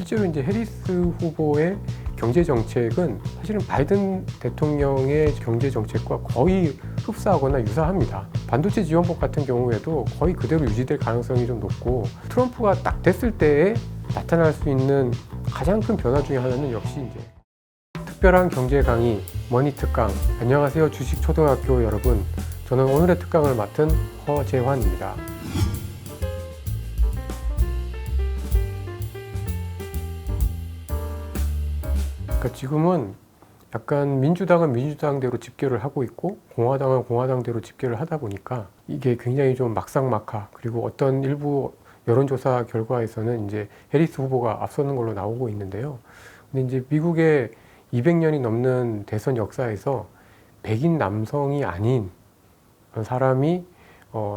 실제로 이제 해리스 후보의 경제 정책은 사실은 바이든 대통령의 경제 정책과 거의 흡사하거나 유사합니다. 반도체 지원법 같은 경우에도 거의 그대로 유지될 가능성이 좀 높고, 트럼프가 딱 됐을 때에 나타날 수 있는 가장 큰 변화 중에 하나는 역시 이제 특별한 경제 강의 머니 특강. 안녕하세요, 주식초등학교 여러분. 저는 오늘의 특강을 맡은 허재환입니다. 그러니까 지금은 약간 민주당은 민주당대로 집계를 하고 있고 공화당은 공화당대로 집계를 하다 보니까 이게 굉장히 좀 막상막하, 그리고 어떤 일부 여론조사 결과에서는 이제 해리스 후보가 앞서는 걸로 나오고 있는데요. 근데 이제 미국의 200년이 넘는 대선 역사에서 백인 남성이 아닌 사람이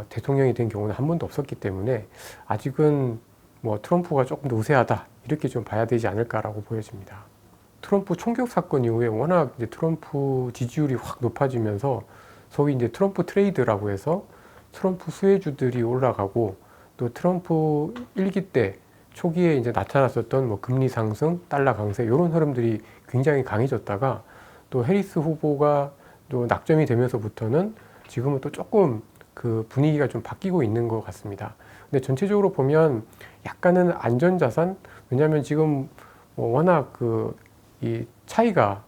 대통령이 된 경우는 한 번도 없었기 때문에 아직은 뭐 트럼프가 조금 더 우세하다, 이렇게 좀 봐야 되지 않을까라고 보여집니다. 트럼프 총격 사건 이후에 워낙 이제 트럼프 지지율이 확 높아지면서 소위 이제 트럼프 트레이드라고 해서 트럼프 수혜주들이 올라가고, 또 트럼프 일기 때 초기에 이제 나타났었던 뭐 금리 상승, 달러 강세 이런 흐름들이 굉장히 강해졌다가, 또 해리스 후보가 또 낙점이 되면서부터는 지금은 또 조금 그 분위기가 좀 바뀌고 있는 것 같습니다. 근데 전체적으로 보면 약간은 안전자산, 왜냐하면 지금 뭐 워낙 이 차이가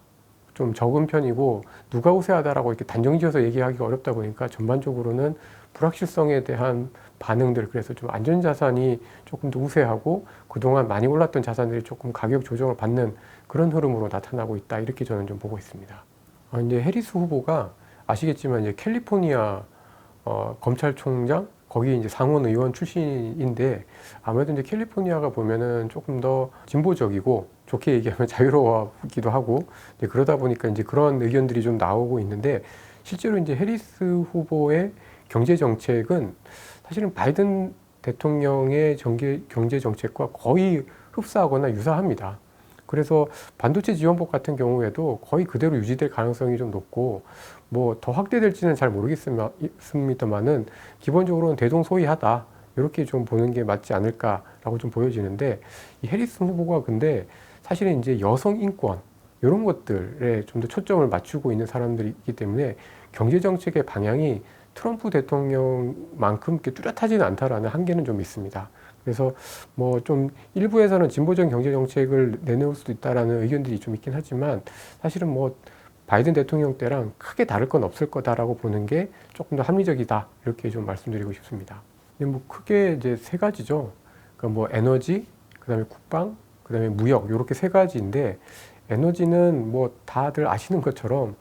좀 적은 편이고 누가 우세하다라고 이렇게 단정지어서 얘기하기가 어렵다 보니까 전반적으로는 불확실성에 대한 반응들, 그래서 좀 안전자산이 조금 더 우세하고 그동안 많이 올랐던 자산들이 조금 가격 조정을 받는 그런 흐름으로 나타나고 있다, 이렇게 저는 좀 보고 있습니다. 이제 해리스 후보가 아시겠지만 이제 캘리포니아 검찰총장, 거기 이제 상원 의원 출신인데, 아무래도 이제 캘리포니아가 보면은 조금 더 진보적이고 좋게 얘기하면 자유로워기도 하고, 이제 그러다 보니까 이제 그런 의견들이 좀 나오고 있는데, 실제로 이제 해리스 후보의 경제 정책은 사실은 바이든 대통령의 경제 정책과 거의 흡사하거나 유사합니다. 그래서 반도체 지원법 같은 경우에도 거의 그대로 유지될 가능성이 좀 높고, 뭐 더 확대될지는 잘 모르겠습니다만은 기본적으로는 대동소이하다, 이렇게 좀 보는 게 맞지 않을까라고 좀 보여지는데, 이 해리스 후보가 근데 사실은 이제 여성 인권 이런 것들에 좀 더 초점을 맞추고 있는 사람들이기 때문에 경제 정책의 방향이 트럼프 대통령만큼 이렇게 뚜렷하지는 않다라는 한계는 좀 있습니다. 그래서 뭐 좀 일부에서는 진보적인 경제 정책을 내놓을 수도 있다라는 의견들이 좀 있긴 하지만, 사실은 뭐 바이든 대통령 때랑 크게 다를 건 없을 거다라고 보는 게 조금 더 합리적이다, 이렇게 좀 말씀드리고 싶습니다. 근데 뭐 크게 이제 세 가지죠. 그러니까 뭐 에너지, 그다음에 국방, 그다음에 무역, 이렇게 세 가지인데, 에너지는 뭐 다들 아시는 것처럼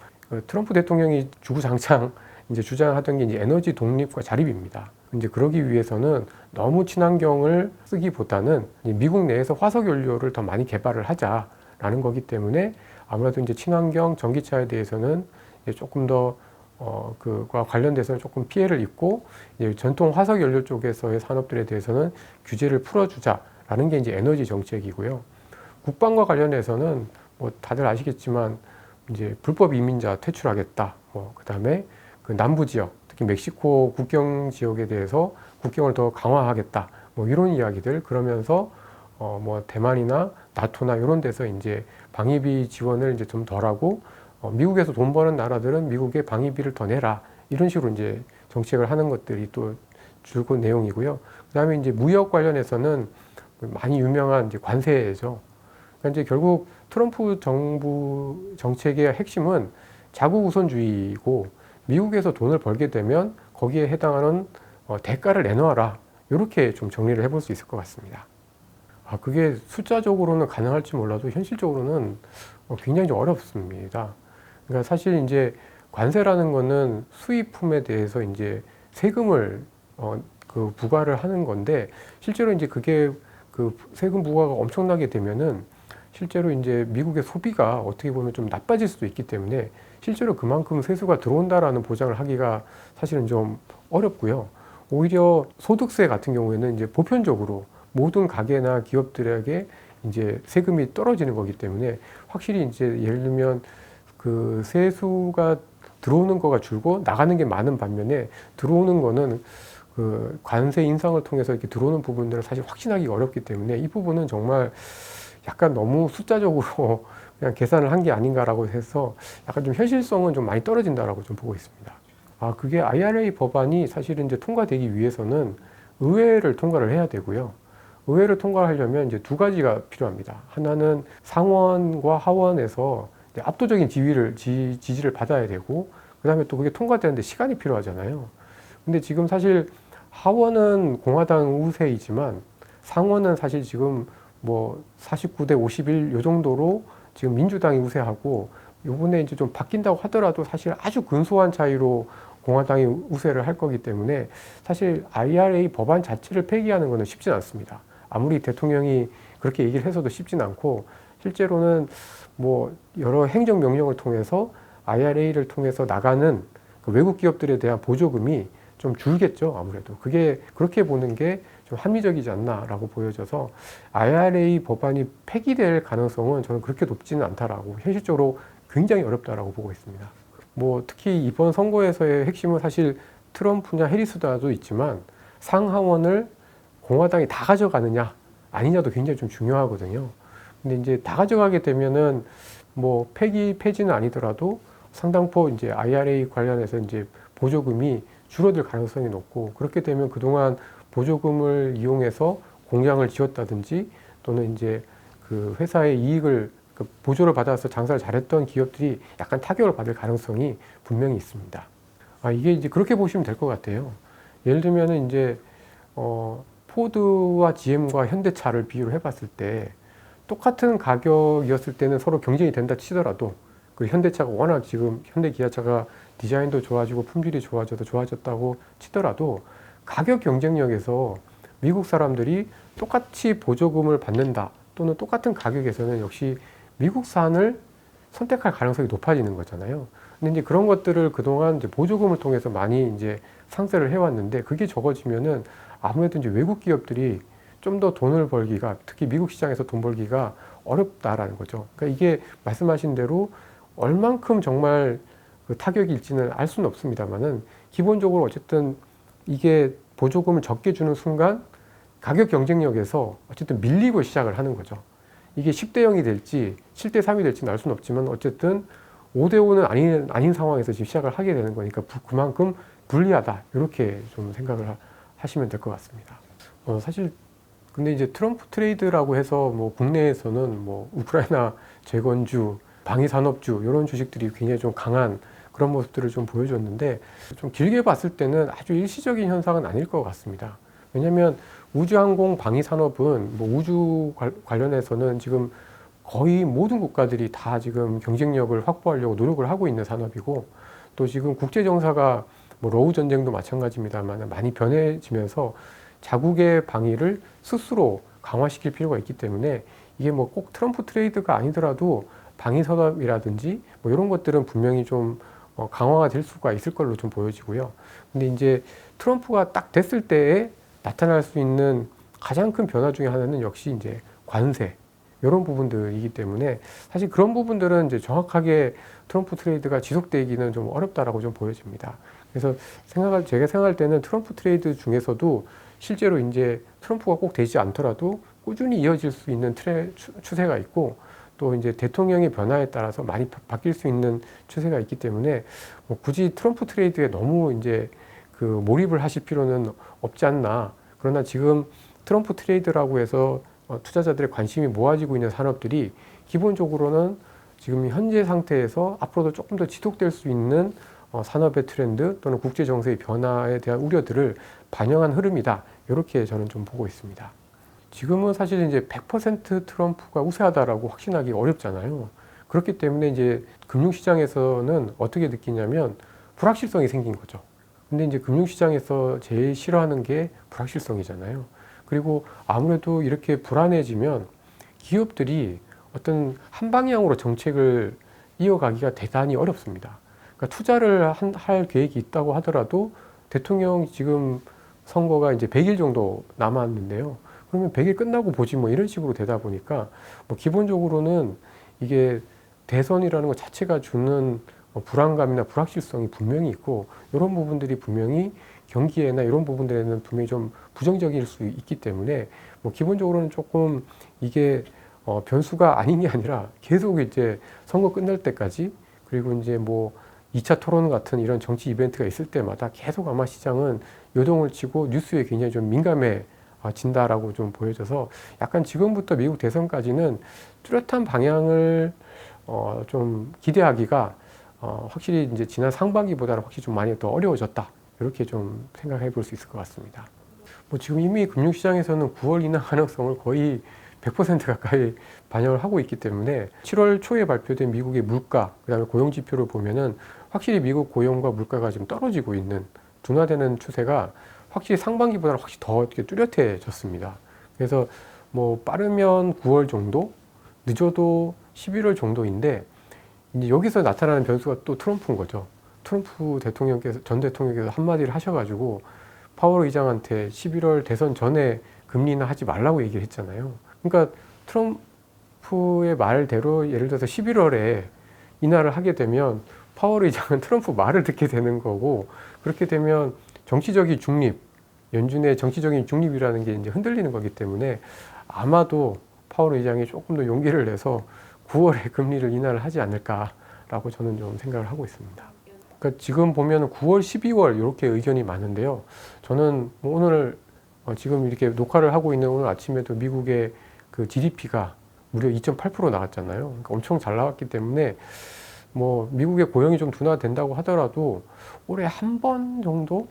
트럼프 대통령이 주구장창 이제 주장하던 게 이제 에너지 독립과 자립입니다. 이제 그러기 위해서는 너무 친환경을 쓰기보다는 미국 내에서 화석 연료를 더 많이 개발을 하자라는 거기 때문에, 아무래도 이제 친환경 전기차에 대해서는 이제 조금 더 그와 관련돼서 조금 피해를 입고, 이제 전통 화석 연료 쪽에서의 산업들에 대해서는 규제를 풀어주자라는 게 이제 에너지 정책이고요. 국방과 관련해서는 뭐 다들 아시겠지만 이제 불법 이민자 퇴출하겠다. 뭐 그다음에 그 남부 지역, 특히 멕시코 국경 지역에 대해서 국경을 더 강화하겠다, 뭐 이런 이야기들, 그러면서 뭐 대만이나 나토나 이런 데서 이제 방위비 지원을 이제 좀 덜하고, 미국에서 돈 버는 나라들은 미국에 방위비를 더 내라, 이런 식으로 이제 정책을 하는 것들이 또 줄곧 내용이고요. 그다음에 이제 무역 관련해서는 많이 유명한 이제 관세죠. 그러니까 이제 결국 트럼프 정부 정책의 핵심은 자국 우선주의고, 미국에서 돈을 벌게 되면 거기에 해당하는 대가를 내놓아라, 이렇게 좀 정리를 해볼 수 있을 것 같습니다. 그게 숫자적으로는 가능할지 몰라도 현실적으로는 굉장히 좀 어렵습니다. 그러니까 사실 이제 관세라는 거는 수입품에 대해서 이제 세금을 부과를 하는 건데, 실제로 이제 그게 그 세금 부과가 엄청나게 되면은 실제로 이제 미국의 소비가 어떻게 보면 좀 나빠질 수도 있기 때문에, 실제로 그만큼 세수가 들어온다라는 보장을 하기가 사실은 좀 어렵고요. 오히려 소득세 같은 경우에는 이제 보편적으로 모든 가게나 기업들에게 이제 세금이 떨어지는 거기 때문에, 확실히 이제 예를 들면 그 세수가 들어오는 거가 줄고 나가는 게 많은 반면에, 들어오는 거는 그 관세 인상을 통해서 이렇게 들어오는 부분들을 사실 확신하기가 어렵기 때문에, 이 부분은 정말 약간 너무 숫자적으로 그냥 계산을 한 게 아닌가라고 해서 약간 좀 현실성은 좀 많이 떨어진다라고 좀 보고 있습니다. 그게 IRA 법안이 사실은 이제 통과되기 위해서는 의회를 통과를 해야 되고요. 의회를 통과하려면 이제 두 가지가 필요합니다. 하나는 상원과 하원에서 압도적인 지지를 받아야 되고, 그 다음에 또 그게 통과되는데 시간이 필요하잖아요. 근데 지금 사실 하원은 공화당 우세이지만 상원은 사실 지금 뭐 49대 51 요 정도로 지금 민주당이 우세하고, 요번에 이제 좀 바뀐다고 하더라도 사실 아주 근소한 차이로 공화당이 우세를 할 거기 때문에 사실 IRA 법안 자체를 폐기하는 것은 쉽진 않습니다. 아무리 대통령이 그렇게 얘기를 해서도 쉽진 않고, 실제로는 뭐 여러 행정명령을 통해서 IRA를 통해서 나가는 그 외국 기업들에 대한 보조금이 좀 줄겠죠. 아무래도 그게 그렇게 보는 게 좀 합리적이지 않나라고 보여져서 IRA 법안이 폐기될 가능성은 저는 그렇게 높지는 않다라고, 현실적으로 굉장히 어렵다라고 보고 있습니다. 뭐 특히 이번 선거에서의 핵심은 사실 트럼프냐 해리스다도 있지만 상하원을 공화당이 다 가져가느냐 아니냐도 굉장히 좀 중요하거든요. 근데 이제 다 가져가게 되면은 뭐 폐지는 아니더라도 상당폭 이제 IRA 관련해서 이제 보조금이 줄어들 가능성이 높고, 그렇게 되면 그동안 보조금을 이용해서 공장을 지었다든지 또는 이제 그 회사의 이익을 보조를 받아서 장사를 잘했던 기업들이 약간 타격을 받을 가능성이 분명히 있습니다. 이게 이제 그렇게 보시면 될 것 같아요. 예를 들면은 이제 포드와 GM과 현대차를 비교를 해봤을 때 똑같은 가격이었을 때는 서로 경쟁이 된다 치더라도, 그리고 현대차가 워낙 지금 현대기아차가 디자인도 좋아지고 품질이 좋아졌다고 치더라도 가격 경쟁력에서 미국 사람들이 똑같이 보조금을 받는다 또는 똑같은 가격에서는 역시 미국산을 선택할 가능성이 높아지는 거잖아요. 근데 이제 그런 것들을 그동안 이제 보조금을 통해서 많이 이제 상쇄를 해왔는데, 그게 적어지면은 아무래도 이제 외국 기업들이 좀 더 돈을 벌기가, 특히 미국 시장에서 돈 벌기가 어렵다라는 거죠. 그러니까 이게 말씀하신 대로 얼만큼 정말 그 타격이 일지는 알 수는 없습니다만은, 기본적으로 어쨌든 이게 보조금을 적게 주는 순간 가격 경쟁력에서 어쨌든 밀리고 시작을 하는 거죠. 이게 10대 0이 될지 7대 3이 될지는 알 수는 없지만 어쨌든 5대 5는 아닌 상황에서 지금 시작을 하게 되는 거니까 그만큼 불리하다, 이렇게 좀 생각을 하시면 될 것 같습니다. 사실 근데 이제 트럼프 트레이드라고 해서 뭐 국내에서는 뭐 우크라이나 재건주, 방위산업주 이런 주식들이 굉장히 좀 강한 그런 모습들을 좀 보여줬는데, 좀 길게 봤을 때는 아주 일시적인 현상은 아닐 것 같습니다. 왜냐하면 우주항공 방위산업은 뭐 우주 관련해서는 지금 거의 모든 국가들이 다 지금 경쟁력을 확보하려고 노력을 하고 있는 산업이고, 또 지금 국제정사가 뭐 러우 전쟁도 마찬가지입니다만 많이 변해지면서 자국의 방위를 스스로 강화시킬 필요가 있기 때문에, 이게 뭐 꼭 트럼프 트레이드가 아니더라도 방위산업이라든지 뭐 이런 것들은 분명히 좀 강화가 될 수가 있을 걸로 좀 보여지고요. 근데 이제 트럼프가 딱 됐을 때에 나타날 수 있는 가장 큰 변화 중에 하나는 역시 이제 관세, 이런 부분들이기 때문에 사실 그런 부분들은 이제 정확하게 트럼프 트레이드가 지속되기는 좀 어렵다라고 좀 보여집니다. 그래서 제가 생각할 때는 트럼프 트레이드 중에서도 실제로 이제 트럼프가 꼭 되지 않더라도 꾸준히 이어질 수 있는 추세가 있고, 또 이제 대통령의 변화에 따라서 많이 바뀔 수 있는 추세가 있기 때문에 뭐 굳이 트럼프 트레이드에 너무 이제 그 몰입을 하실 필요는 없지 않나. 그러나 지금 트럼프 트레이드라고 해서 투자자들의 관심이 모아지고 있는 산업들이 기본적으로는 지금 현재 상태에서 앞으로도 조금 더 지속될 수 있는 산업의 트렌드 또는 국제 정세의 변화에 대한 우려들을 반영한 흐름이다, 이렇게 저는 좀 보고 있습니다. 지금은 사실 이제 100% 트럼프가 우세하다라고 확신하기 어렵잖아요. 그렇기 때문에 이제 금융시장에서는 어떻게 느끼냐면 불확실성이 생긴 거죠. 근데 이제 금융시장에서 제일 싫어하는 게 불확실성이잖아요. 그리고 아무래도 이렇게 불안해지면 기업들이 어떤 한 방향으로 정책을 이어가기가 대단히 어렵습니다. 그러니까 투자를 할 계획이 있다고 하더라도 대통령 지금 선거가 이제 100일 정도 남았는데요. 그러면 100일 끝나고 보지 뭐 이런 식으로 되다 보니까 뭐 기본적으로는 이게 대선이라는 것 자체가 주는 불안감이나 불확실성이 분명히 있고, 이런 부분들이 분명히 경기에나 이런 부분들에는 분명히 좀 부정적일 수 있기 때문에 뭐 기본적으로는 조금 이게 변수가 아닌 게 아니라 계속 이제 선거 끝날 때까지, 그리고 이제 뭐 2차 토론 같은 이런 정치 이벤트가 있을 때마다 계속 아마 시장은 요동을 치고 뉴스에 굉장히 좀 민감해진다라고 좀 보여져서, 약간 지금부터 미국 대선까지는 뚜렷한 방향을 좀 기대하기가 확실히 이제 지난 상반기보다는 확실히 좀 많이 더 어려워졌다, 이렇게 좀 생각해 볼 수 있을 것 같습니다. 뭐 지금 이미 금융시장에서는 9월 인하 가능성을 거의 100% 가까이 반영을 하고 있기 때문에 7월 초에 발표된 미국의 물가, 그다음에 고용 지표를 보면은 확실히 미국 고용과 물가가 지금 떨어지고 있는, 둔화되는 추세가 확실히 상반기보다는 확실히 더 이렇게 뚜렷해졌습니다. 그래서 뭐 빠르면 9월 정도, 늦어도 11월 정도인데, 이제 여기서 나타나는 변수가 또 트럼프인 거죠. 트럼프 전 대통령께서 한마디를 하셔가지고 파월 의장한테 11월 대선 전에 금리 인하 하지 말라고 얘기를 했잖아요. 그러니까 트럼프의 말대로 예를 들어서 11월에 인하를 하게 되면 파월 의장은 트럼프 말을 듣게 되는 거고, 그렇게 되면 정치적인 중립, 연준의 정치적인 중립이라는 게 이제 흔들리는 거기 때문에 아마도 파월 의장이 조금 더 용기를 내서 9월에 금리를 인하를 하지 않을까라고 저는 좀 생각을 하고 있습니다. 그러니까 지금 보면 9월, 12월 이렇게 의견이 많은데요. 저는 오늘 지금 이렇게 녹화를 하고 있는 오늘 아침에도 미국의 그 GDP가 무려 2.8% 나왔잖아요. 그러니까 엄청 잘 나왔기 때문에 뭐 미국의 고용이 좀 둔화된다고 하더라도 올해 한 번 정도,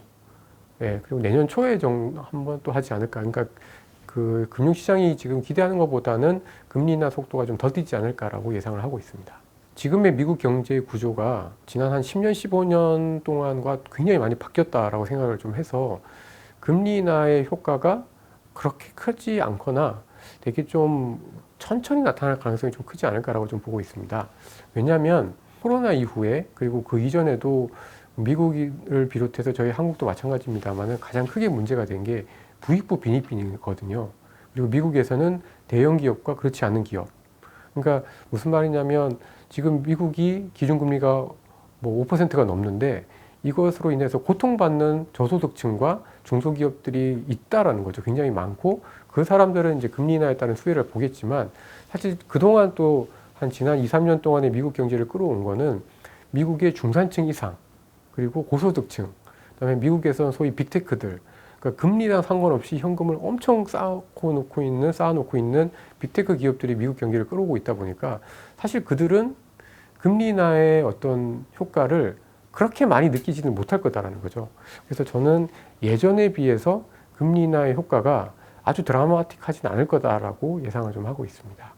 예, 그리고 내년 초에 한 번 또 하지 않을까. 그러니까 그 금융시장이 지금 기대하는 것보다는 금리 인하 속도가 좀 더 뛰지 않을까라고 예상을 하고 있습니다. 지금의 미국 경제의 구조가 지난 한 10년, 15년 동안과 굉장히 많이 바뀌었다라고 생각을 좀 해서 금리 인하의 효과가 그렇게 크지 않거나 되게 좀 천천히 나타날 가능성이 좀 크지 않을까라고 좀 보고 있습니다. 왜냐하면 코로나 이후에, 그리고 그 이전에도 미국을 비롯해서 저희 한국도 마찬가지입니다만 가장 크게 문제가 된 게 부익부 빈익빈이거든요. 그리고 미국에서는 대형 기업과 그렇지 않은 기업. 그러니까 무슨 말이냐면 지금 미국이 기준금리가 뭐 5%가 넘는데 이것으로 인해서 고통받는 저소득층과 중소기업들이 있다라는 거죠. 굉장히 많고, 그 사람들은 이제 금리 인하에 따른 수혜를 보겠지만, 사실 그동안 또 한 지난 2, 3년 동안에 미국 경제를 끌어온 거는 미국의 중산층 이상, 그리고 고소득층, 그다음에 미국에서는 소위 빅테크들, 그러니까 금리랑 상관없이 현금을 엄청 쌓아놓고 있는 빅테크 기업들이 미국 경기를 끌어오고 있다 보니까 사실 그들은 금리 인하의 어떤 효과를 그렇게 많이 느끼지는 못할 거다라는 거죠. 그래서 저는 예전에 비해서 금리 인하의 효과가 아주 드라마틱하진 않을 거다라고 예상을 좀 하고 있습니다.